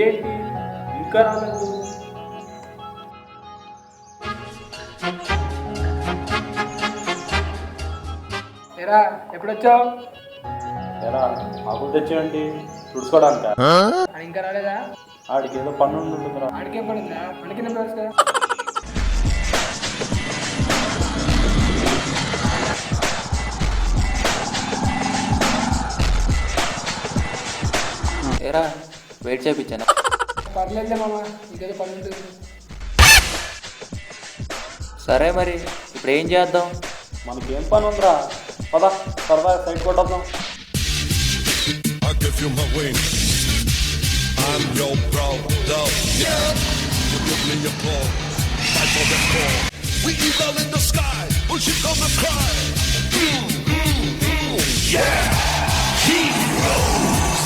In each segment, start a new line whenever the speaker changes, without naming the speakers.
ఇదేంటి ఇంకా రాలేదు?
ఎరా ఎప్పుడొచ్చావు?
ఎరా ఆకులు తెచ్చేయండి తుడుచుకోవడానిక.
అది ఇంకా రాలేదా?
ఆడికి ఏదో పన్ను ఉంటుందిరా.
ఆడికేం పడిందా? పని కింద కదా.
ఏరా వెయిట్ చేయించాను.
పర్లేదులే మామ, ఇంకేదో పని ఉంటుంది.
సరే మరి ఇప్పుడు ఏం చేద్దాం?
మనకేం పని ఉందిరా, పద సరదా side కొట్టద్దాం.
I give you my wings. I'm your brother. Yeah. You give me your call. Fight for the call. We eagle in the sky. When she gonna cry? Yeah. Heroes.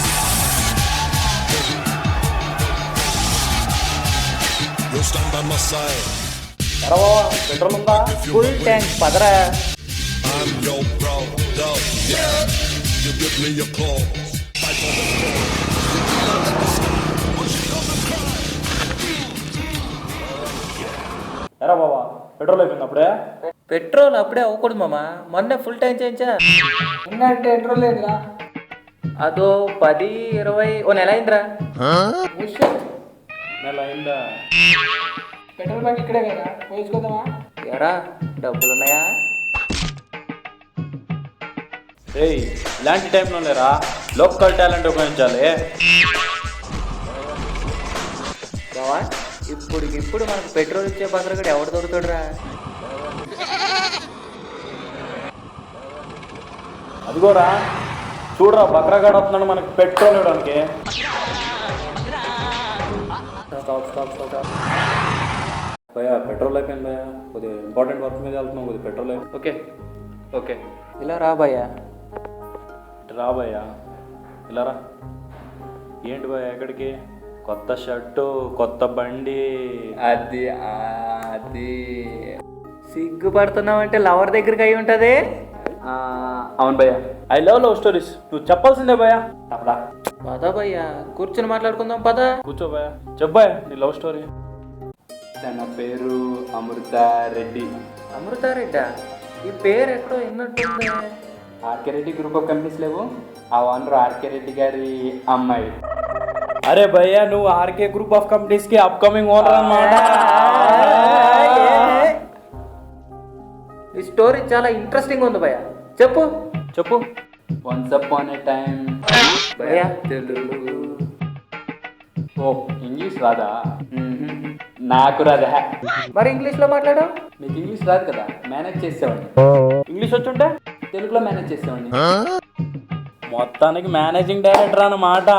You stand by my side.
ఎరా బావా petrol ఉందా?
Full tank Padara.
I'm your brother. Yeah. You give me your call. Fight for the call. We eagle in the sky. When she gonna cry?
ఎరా బావా petrol అయిపోయింది అప్పుడే.
Petrol అప్పుడే అవ్వకూడదు మామ, మొన్న ఫుల్ ట్యాంక్ చేయించా.
ఉన్నట్టే ఎంట్రోల్ లేదురా.
అదో 10, 20 ఓ నెల అయిందిరా.
నెల అయిందా?
పెట్రోల్ బంక్ ఇక్కడే కదా, పోయించుకోదామా?
ఎరా డబ్బులున్నాయా?
రేయ్ ఇలాంటి టైంలో లేరా లోకల్ టాలెంట్ ఉపయోగించాలి.
బావా ఇప్పుడు మనకు పెట్రోల్ ఇచ్చే భద్రగడు ఎవడు దొరుకుతాడురా?
అదిగోరా చూడరా బక్రాగాడు వస్తున్నాడు మనకి పెట్రోల్ ఇవ్వడానికి. భయ్యా పెట్రోల్ అయిపోయింది భయ్యా, కొద్దిగా ఇంపార్టెంట్ వర్క్ మీద వెళ్తున్నాం, కొద్దిగా పెట్రోల్ ఓకే ఓకే
ఇలా రా భయ్యా.
రా భయ్యా ఇలా రా. ఏంటి భయ్యా ఎక్కడికి? కొత్త షర్టు కొత్త బండి.
అది అది సిగ్గుపడుతున్నావంటే లవర్ దగ్గరికి అయి ఉంటుంది.
అవును భయ్యా, ఐ లవ్ స్టోరీస్. నువ్వు చెప్పాల్సిందే భయ్యా. తప్పదా?
పద భయ్యా కూర్చొని మాట్లాడుకుందాం పద.
కూర్చో భయ్యా, చెప్పయ్యా నీ లవ్ స్టోరీ.
తన పేరు అమృత రెడ్డి.
అమృతారెడ్డా? ఈ పేరు ఎక్కడో విన్నట్టుంది.
RK Reddy group of companies లేవు, ఆ ఓనర్ ఆర్కే రెడ్డి గారి అమ్మాయి.
అరే భయ్యా నువ్వు ఆర్కే గ్రూప్ ఆఫ్ కంపెనీస్ కి అప్కమింగ్ ఓనర్ అన్నమాట.
ఈ స్టోరీ చాలా ఇంట్రెస్టింగ్ ఉంది భయ్యా, చెప్పు
చెప్పు.
వన్స్ అపాన్ ఏ టైం.
భయ్యా
తెలుగు. ఓ ఇంగ్లీష్ రాదా? నాకు రాదా?
మరి ఇంగ్లీష్లో మాట్లాడు.
మీకు ఇంగ్లీష్ రాదు కదా, మేనేజ్ చేసేవాడిని.
ఇంగ్లీష్ వచ్చుంటే
తెలుగులో మేనేజ్ చేసేవాడిని.
మొత్తానికి మేనేజింగ్ డైరెక్టర్ అన్నమాట.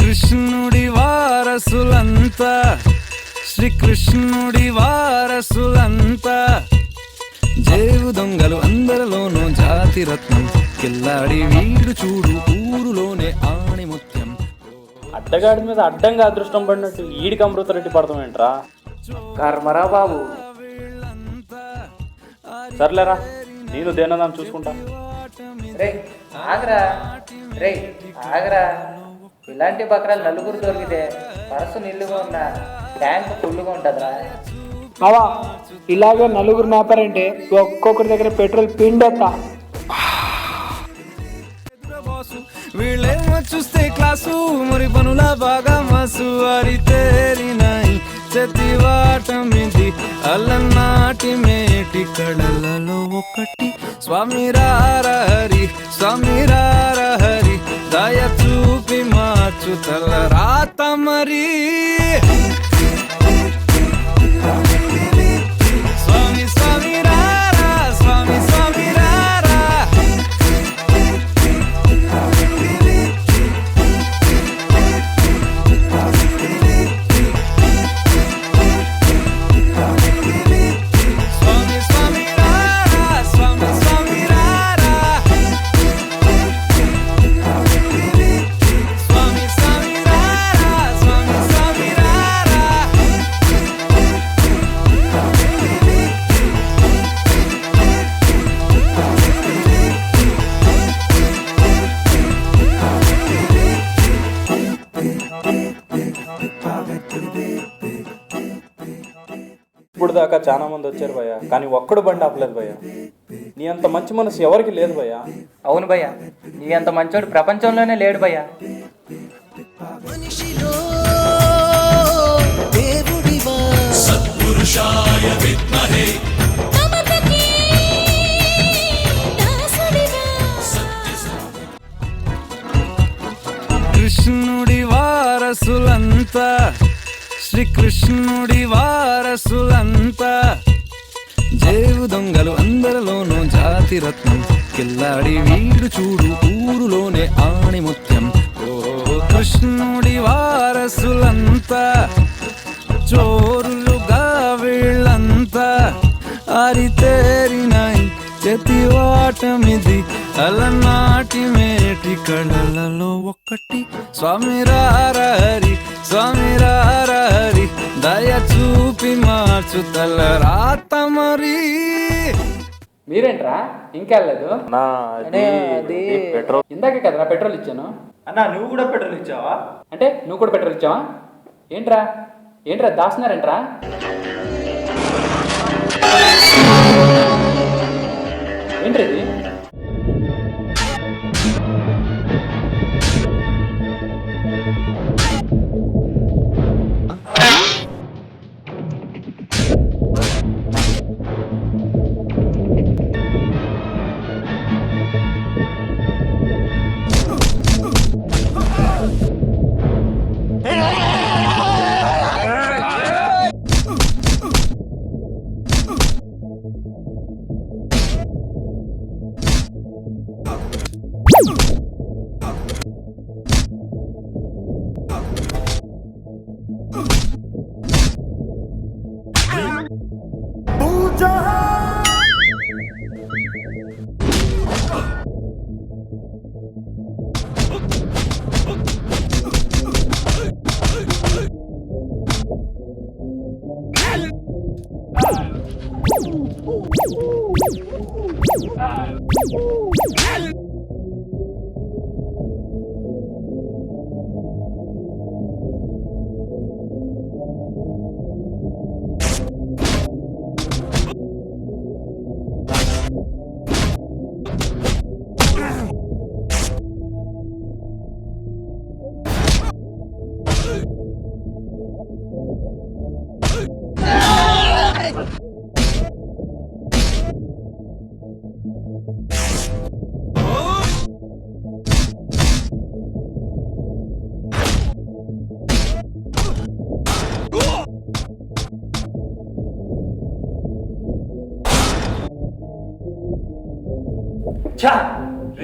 కృష్ణుడి వారసులంతా, శ్రీకృష్ణుడి వారసులంతా, జేవు దొంగలు అందరిలోనూ జాతి రత్నం, కిల్లాడి వీడు చూడు ఊరులోనే ఆణిముత్యం.
అడ్డగాడి మీద అడ్డంగా అదృష్టం పడినట్టు ఈడికి అమృతారెడ్డి పడతాం ఏంట్రా?
కర్మరా బాబు.
సర్లేరా నేను దేనదాన్ని చూసుకుంటా.
రే ఆగరా, రే ఆగరా. ఇలాంటి బక్రాలు నలుగురు దొరికితే పరసు నిల్లుగా ఉన్న ట్యాంక్ ఫుల్గా ఉంటుందిరా.
బావా ఇలాగే నలుగురు మేపారంటే ఒక్కొక్కరి దగ్గర పెట్రోల్ పిండేస్తా.
వీళ్ళేమో చూస్తే క్లాసు, మరి పనుల బాగా మాసు, వారి తేరినాయి చతివాటమిది అలనాటి మేటి కళలలో ఒకటి. స్వామి రారహరి, స్వామి రారహరి, దయ చూపి మార్చు తల రాత మరి. స్వామి స్వామి రారా, స్వామి స్వామి రారా.
ఇప్పుడు దాకా చాలా మంది వచ్చారు భయ్య, కానీ ఒక్కడు బండి ఆపలేదు భయ్య. నీ అంత మంచి మనసు ఎవరికి లేదు భయ్య.
అవును భయ్య, నీ అంత మంచోడు ప్రపంచంలోనే లేడు భయ్య.
సత్పురుషాయ విద్మహే
కృష్ణుడి వారసులంతా, శ్రీకృష్ణుడి వారసులంతా, జేవు దొంగలు అందరిలోనూ జాతి రత్నం, కిల్లాడి వీడు చూడు ఊరులోనే ఆణిముత్యం. ఓ కృష్ణుడి వారసులంతా, చోరులుగా వీళ్ళంతా, అరితేరినాయి జతివాటమిది అలనాటి మేటి కళలలో ఒక్కటి. స్వామి రారహరి, స్వామి రారహరి, దయ చూపి మార్చు తల రాత మరి.
మీరేంట్రా ఇంకా వెళ్ళలేదు?
నా అది పెట్రోల్
ఇందాకే కదరా పెట్రోల్ ఇచ్చాను.
అన్నా నువ్వు కూడా పెట్రోల్ ఇచ్చావా?
అంటే నువ్వు కూడా పెట్రోల్ ఇచ్చావా? ఏంట్రా ఏంట్రా దాస్తున్నారేంట్రా? ఏంట్రా ఇది?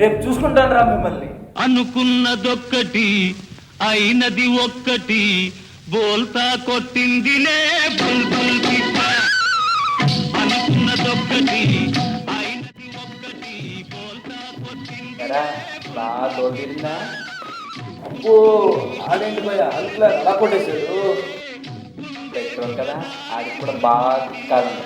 రేపు చూసుకుంటాను రా మిమ్మల్ని.
అనుకున్నదొక్కటి అయినది ఒక్కటి, బోల్తా కొట్టిందిలే బుల్బుల్ పిట్ట. అనుకున్నదొక్కటి అయినది ఒక్కటి, బోల్తా కొట్టింది.
ఎరా బాగా తోడుందా?
ఓ ఆడేంటి భయ అలా కొట్టేశాడు.
పెట్రోల్ కదా, ఆడికి కూడా బాగా కాదండి.